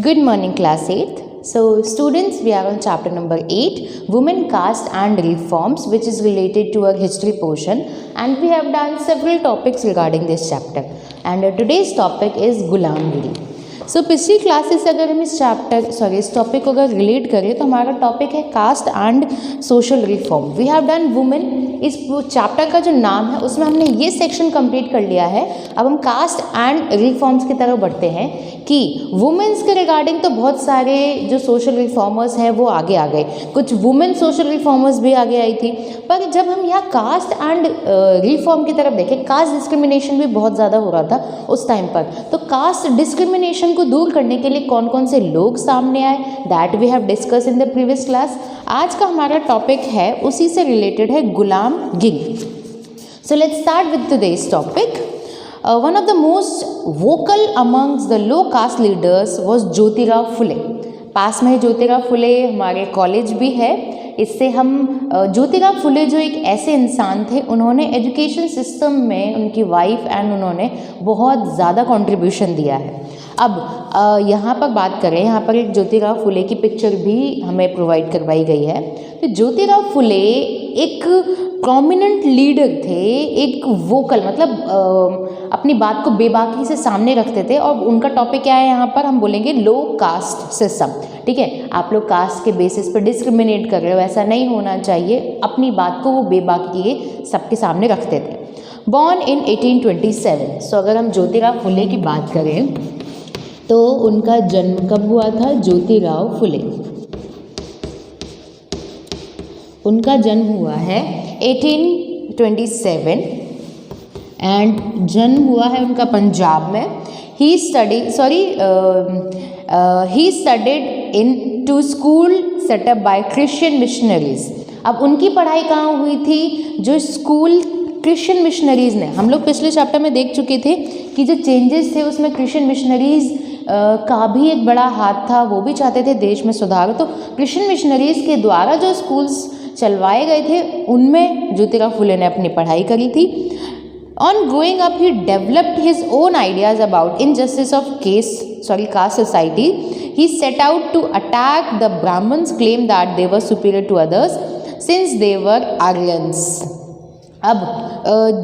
Good morning, class 8th. So, students, we are on chapter number 8, Women, Caste and Reforms, which is related to our history portion, and we have done several topics regarding this chapter. And today's topic is Ghulamgiri. सो पिछली classes से अगर हम इस topic को अगर relate करें तो हमारा टॉपिक है caste and social reform. We have done women. इस चैप्टर का जो नाम है उसमें हमने ये सेक्शन कंप्लीट कर लिया है. अब हम कास्ट एंड रिफॉर्म्स की तरफ बढ़ते हैं कि वुमेन्स के रिगार्डिंग तो बहुत सारे जो सोशल रिफॉर्मर्स हैं वो आगे आ गए, कुछ वुमेन सोशल रिफॉर्मर्स भी आगे आई थी. पर जब हम यहाँ कास्ट एंड रिफॉर्म की तरफ देखें, कास्ट डिस्क्रिमिनेशन भी बहुत ज़्यादा हो रहा था उस टाइम पर. तो कास्ट डिस्क्रिमिनेशन को दूर करने के लिए कौन कौन से लोग सामने आए, that we have discussed in the previous class. आज का हमारा टॉपिक है उसी से रिलेटेड है गुलामगिरी. So let's start with today's topic. One of the most vocal amongst the low caste leaders was Jyotirao Phule. पास में ज्योतिराव फुले हमारे कॉलेज भी है. इससे हम ज्योतिराव फुले जो एक ऐसे इंसान थे, उन्होंने एजुकेशन सिस्टम में उनकी वाइफ एंड उन्होंने बहुत ज़्यादा कंट्रीब्यूशन दिया है. अब यहाँ पर बात करें, यहाँ पर एक ज्योतिराव फुले की पिक्चर भी हमें प्रोवाइड करवाई गई है. तो ज्योतिराव फुले एक प्रोमिनेंट लीडर थे, एक वोकल मतलब अपनी बात को बेबाकी से सामने रखते थे. और उनका टॉपिक क्या है, यहाँ पर हम बोलेंगे लो कास्ट सिस्टम. ठीक है, आप लोग कास्ट के बेसिस पर डिस्क्रिमिनेट कर रहे हो, ऐसा नहीं होना चाहिए. अपनी बात को वो बेबाकी सबके सामने रखते थे. Born in 1827. सो अगर हम ज्योतिराव फुले की बात करें तो उनका जन्म कब हुआ था? ज्योतिराव फुले उनका जन्म हुआ है 1827 एंड जन्म हुआ है उनका पंजाब में. He studied in 2 school setup bye Christian missionaries. अब उनकी पढ़ाई कहाँ हुई थी? जो स्कूल क्रिश्चियन मिशनरीज़ ने, हम लोग पिछले चैप्टर में देख चुके थे कि जो चेंजेस थे उसमें क्रिश्चियन मिशनरीज़ का भी एक बड़ा हाथ था. वो भी चाहते थे देश में सुधार. तो क्रिश्चियन मिशनरीज़ के द्वारा जो स्कूल्स चलवाए गए थे उनमें ज्योतिराव फुले ने अपनी पढ़ाई करी थी. On growing up he developed his own ideas about injustice of caste society. He set out to attack the Brahmins claim that they were superior to others since they were Aryans. अब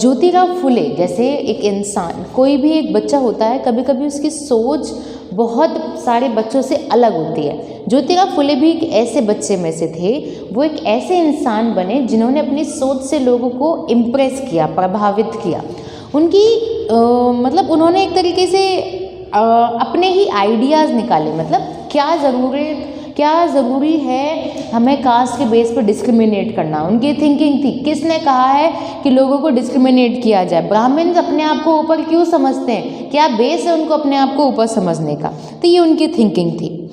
ज्योतिराव फुले जैसे एक इंसान, कोई भी एक बच्चा होता है, कभी कभी उसकी सोच बहुत सारे बच्चों से अलग होती है. ज्योतिराव फुले भी एक ऐसे बच्चे में से थे. वो एक ऐसे इंसान बने जिन्होंने अपनी सोच से लोगों को इम्प्रेस किया, प्रभावित किया. उनकी मतलब उन्होंने एक तरीके से अपने ही आइडियाज़ निकाले. मतलब क्या ज़रूरी है हमें कास्ट के बेस पर डिस्क्रिमिनेट करना, उनकी थिंकिंग थी. किसने कहा है कि लोगों को डिस्क्रिमिनेट किया जाए? ब्राह्मण्स अपने आप को ऊपर क्यों समझते हैं? क्या बेस है उनको अपने आप को ऊपर समझने का? तो ये उनकी थिंकिंग थी.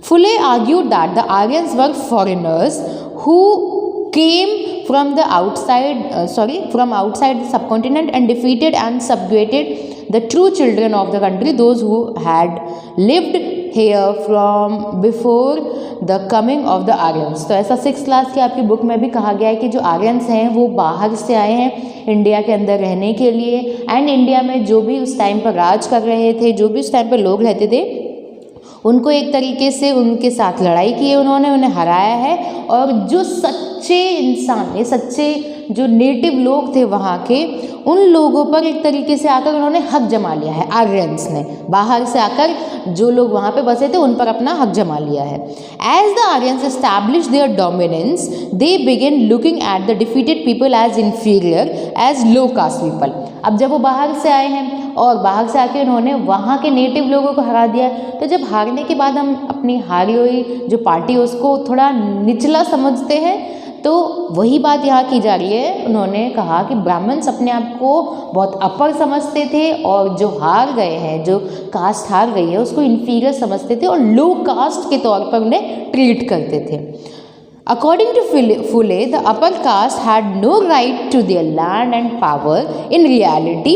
Phule argued that the Aryans were foreigners who came from outside the subcontinent and defeated and subjugated the true children of the country, those who had lived here from before the coming of the Aryans. तो ऐसा 6th class की आपकी book में भी कहा गया है कि जो आर्यंस हैं वो बाहर से आए हैं इंडिया के अंदर रहने के लिए. एंड इंडिया में जो भी उस टाइम पर राज कर रहे थे, जो भी उस टाइम पर लोग रहते थे, उनको एक तरीके से उनके साथ लड़ाई की है, उन्हें हराया है. और जो सच्चे इंसान, ये सच्चे जो नेटिव लोग थे वहाँ के, उन लोगों पर एक तरीके से आकर उन्होंने हक जमा लिया है. आर्यंस ने बाहर से आकर जो लोग वहाँ पे बसे थे उन पर अपना हक जमा लिया है. As the Aryans establish their dominance, they begin looking at the defeated people as inferior, as low caste people. अब जब वो बाहर से आए हैं और बाहर से आके उन्होंने वहाँ के नेटिव लोगों को हरा दिया, तो जब हारने के बाद हम अपनी हारी हुई जो पार्टी है उसको थोड़ा निचला समझते हैं. तो वही बात यहाँ की जा रही है. उन्होंने कहा कि ब्राह्मण्स अपने आप को बहुत अपर समझते थे और जो हार गए हैं, जो कास्ट हार गई है, उसको इन्फीरियर समझते थे और लो कास्ट के तौर पर उन्हें ट्रीट करते थे. According to Phule, the upper caste had no right to their land and power. In reality,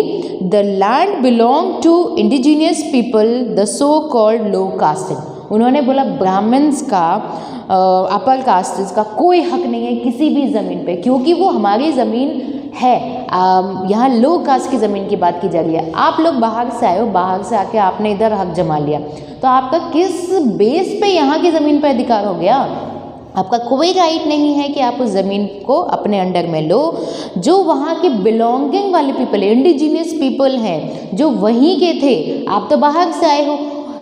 the land belonged to indigenous people, the so-called low caste. उन्होंने बोला ब्राह्मण्स का, अपर कास्ट का कोई हक नहीं है किसी भी ज़मीन पे, क्योंकि वो हमारी ज़मीन है। यहाँ लो कास्ट की ज़मीन की बात की जा रही है। आप लोग बाहर से आए हो, बाहर से आके आपने इधर हक जमा लिया, तो आपका किस बेस पे यहाँ की ज़मीन पर अधिकार हो गया? आपका कोई राइट नहीं है कि आप उस ज़मीन को अपने अंडर में लो। जो वहाँ के बिलोंगिंग वाले पीपल है, इंडिजीनियस पीपल हैं, जो वहीं के थे, आप तो बाहर से आए हो,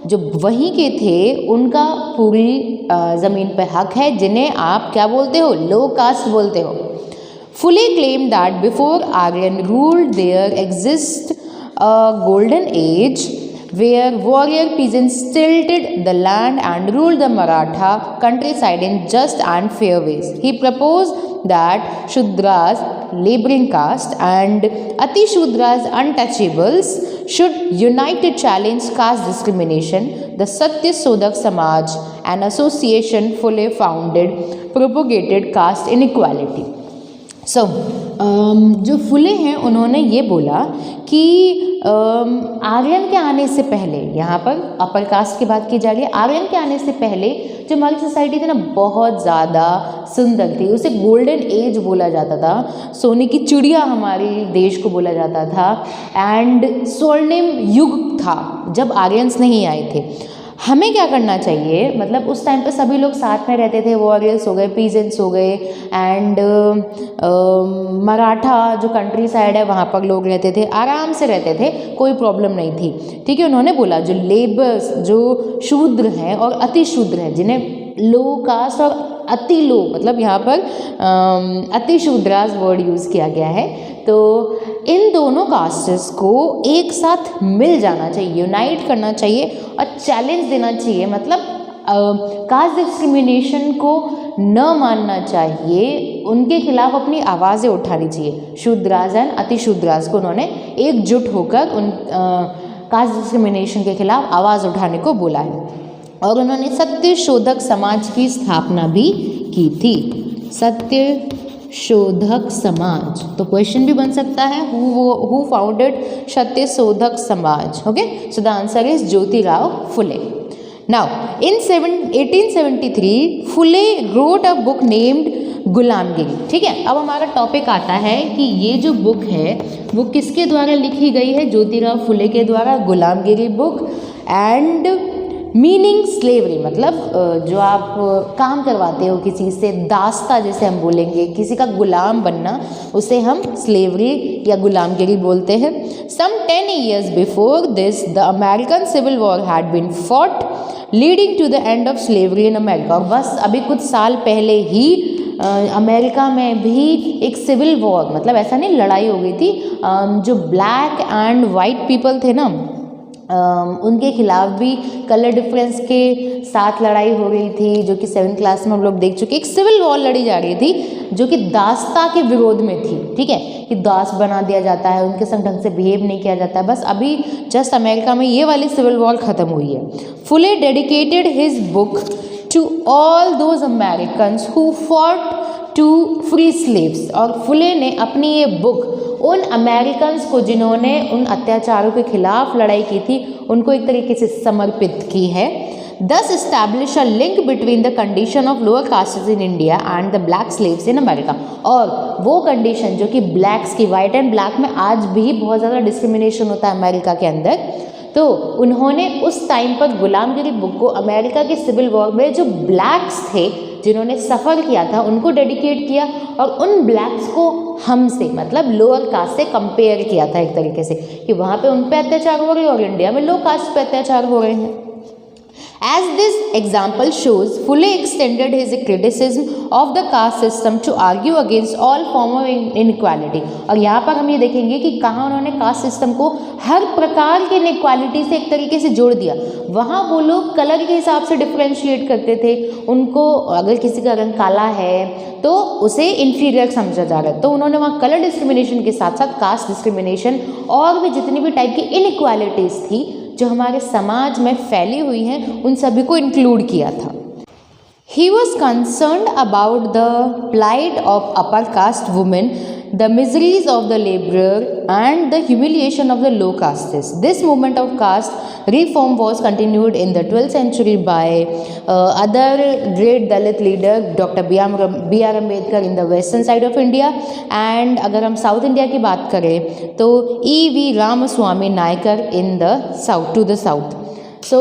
जो वहीं के थे उनका पूरी ज़मीन पे हक है, जिन्हें आप क्या बोलते हो? लो कास्ट बोलते हो। Phule claim that before Aryan ruled there exist a golden age where warrior peasants tilled the land and ruled the Maratha countryside in just and fair ways. He proposed that Shudras, laboring caste, and Ati Shudras, untouchables, should unite to challenge caste discrimination. The Satya Sodak Samaj, an association fully founded, propagated caste inequality. जो फुले हैं उन्होंने ये बोला कि आर्यन के आने से पहले, यहाँ पर अपर कास्ट की बात की जा रही है, आर्यन के आने से पहले जो हमारी सोसाइटी थी ना बहुत ज़्यादा सुंदर थी, उसे गोल्डन एज बोला जाता था, सोने की चिड़िया हमारे देश को बोला जाता था, एंड स्वर्णिम युग था जब आर्यंस नहीं आए थे। हमें क्या करना चाहिए, मतलब उस टाइम पे सभी लोग साथ में रहते थे, वॉरियर्स हो गए, पीजेंट्स हो गए, एंड मराठा जो कंट्री साइड है वहाँ पर लोग रहते थे, आराम से रहते थे, कोई प्रॉब्लम नहीं थी। ठीक है, उन्होंने बोला जो लेबर्स, जो शूद्र हैं और अति शूद्र हैं, जिन्हें लो कास्ट और अति लो, मतलब यहाँ पर अति शूद्रास वर्ड यूज़ किया गया है, तो इन दोनों कास्ट्स को एक साथ मिल जाना चाहिए, यूनाइट करना चाहिए और चैलेंज देना चाहिए, मतलब कास्ट डिस्क्रिमिनेशन को न मानना चाहिए, उनके खिलाफ अपनी आवाज़ें उठानी चाहिए। शूद्रास एंड अति शूद्रास को उन्होंने एकजुट होकर उन कास्ट डिस्क्रिमिनेशन के खिलाफ आवाज़ उठाने को बोला है, और उन्होंने सत्य शोधक समाज की स्थापना भी की थी। सत्य शोधक समाज, तो क्वेश्चन भी बन सकता है, हु फाउंडेड सत्य शोधक समाज? Okay, so the answer is Jyotirao Phule. Now in 1873 Phule wrote a book named गुलामगिरी। ठीक है, अब हमारा टॉपिक आता है कि ये जो बुक है वो किसके द्वारा लिखी गई है? ज्योतिराव फुले के द्वारा, गुलामगिरी बुक। एंड मीनिंग स्लेवरी, मतलब जो आप काम करवाते हो किसी से, दास्ता जैसे हम बोलेंगे, किसी का गुलाम बनना, उसे हम स्लेवरी या गुलामगिरी बोलते हैं। Some 10 years before this the American civil war had been fought leading to the end of slavery in America. और बस अभी कुछ साल पहले ही अमेरिका में भी एक सिविल वॉर, मतलब ऐसा नहीं लड़ाई हो गई थी, जो ब्लैक एंड वाइट पीपल थे ना, उनके खिलाफ भी कलर डिफरेंस के साथ लड़ाई हो रही थी, जो कि 7th क्लास में हम लोग देख चुके। एक सिविल वॉर लड़ी जा रही थी जो कि दास्ता के विरोध में थी। ठीक है, कि दास बना दिया जाता है, उनके संग ढंग से बिहेव नहीं किया जाता है। बस अभी जस्ट अमेरिका में ये वाली सिविल वॉर ख़त्म हुई है। Phule dedicated his book to all those Americans who fought to free slaves. और फुले ने अपनी ये बुक उन अमेरिकन्स को जिन्होंने उन अत्याचारों के खिलाफ लड़ाई की थी, उनको एक तरीके से समर्पित की है। Thus establish a link between the condition of lower castes in India and the black slaves in America। और वो कंडीशन जो कि ब्लैक्स की, वाइट एंड ब्लैक में आज भी बहुत ज़्यादा डिस्क्रिमिनेशन होता है अमेरिका के अंदर, तो उन्होंने उस टाइम पर गुलामगिरी बुक को अमेरिका के सिविल वॉर में जो ब्लैक्स थे जिन्होंने सफ़र किया था उनको डेडिकेट किया, और उन ब्लैक्स को हमसे, मतलब लोअर कास्ट से कंपेयर किया था एक तरीके से, कि वहाँ पे उन पे अत्याचार हो रहे हैं और इंडिया में लो कास्ट पे अत्याचार हो रहे हैं। As this example shows, Fule extended his criticism of the caste system to argue against all form of inequality। और यहाँ पर हम ये देखेंगे कि कहाँ उन्होंने कास्ट सिस्टम को हर प्रकार की इनइक्वालिटी से एक तरीके से जोड़ दिया। वहाँ वो लोग कलर के हिसाब से डिफ्रेंशिएट करते थे, उनको अगर किसी का रंग काला है तो उसे इन्फीरियर समझा जा रहा है, तो उन्होंने वहाँ कलर डिस्क्रिमिनेशन के साथ साथ कास्ट डिस्क्रिमिनेशन और भी जितनी भी टाइप की इनइक्वालिटीज़ थी जो हमारे समाज में फैली हुई हैं, उन सभी को इंक्लूड किया था। He was concerned about the plight of upper caste women the miseries of the laborer and the humiliation of the low castes. This movement of caste reform was continued in the 12th century by other great Dalit leader Dr. B.R. Ambedkar in the western side of India, and अगर हम south India की बात करें तो E.V. Ramaswamy Naicker in the south, to the south. So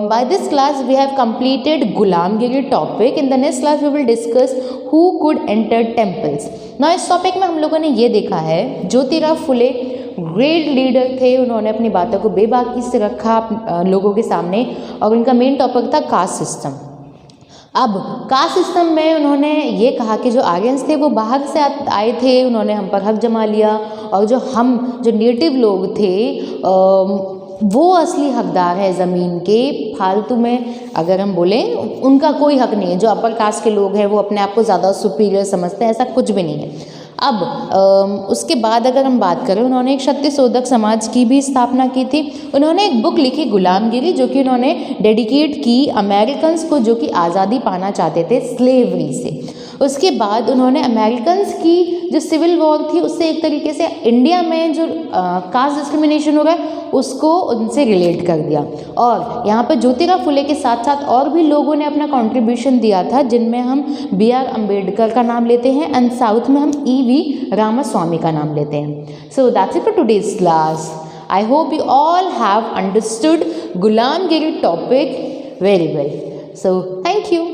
by this class we have completed Gulamgiri topic. In the next class we will discuss who could enter temples. Now इस topic में हम लोगों ने ये देखा है Jyotirao Phule great leader थे, उन्होंने अपनी बातों को बेबाकी से रखा लोगों के सामने, और उनका मेन टॉपिक था कास्ट सिस्टम। अब कास्ट सिस्टम में उन्होंने ये कहा कि जो आर्यंस थे वो बाहर से आए थे, उन्होंने हम पर हक जमा लिया, और जो नेटिव लोग थे वो असली हकदार है ज़मीन के, फालतू में अगर हम बोलें उनका कोई हक नहीं है। जो अपर कास्ट के लोग हैं वो अपने आप को ज़्यादा सुपीरियर समझते हैं, ऐसा कुछ भी नहीं है। अब उसके बाद अगर हम बात करें, उन्होंने एक क्षत्रिय शोधक समाज की भी स्थापना की थी। उन्होंने एक बुक लिखी गुलामगिरी, जो कि उन्होंने डेडिकेट की अमेरिकन्स को जो कि आज़ादी पाना चाहते थे स्लेवरी से। उसके बाद उन्होंने अमेरिकन्स की जो सिविल वॉर थी उससे एक तरीके से इंडिया में जो कास्ट डिस्क्रिमिनेशन हो रहा है उसको उनसे रिलेट कर दिया। और यहाँ पर ज्योतिराव फुले के साथ साथ और भी लोगों ने अपना कंट्रीब्यूशन दिया था, जिनमें हम B.R. अम्बेडकर का नाम लेते हैं एंड साउथ में हम E.V. रामास्वामी का नाम लेते हैं। So that's it for today's class. I hope you all have understood Gulamgiri topic very well. So thank you.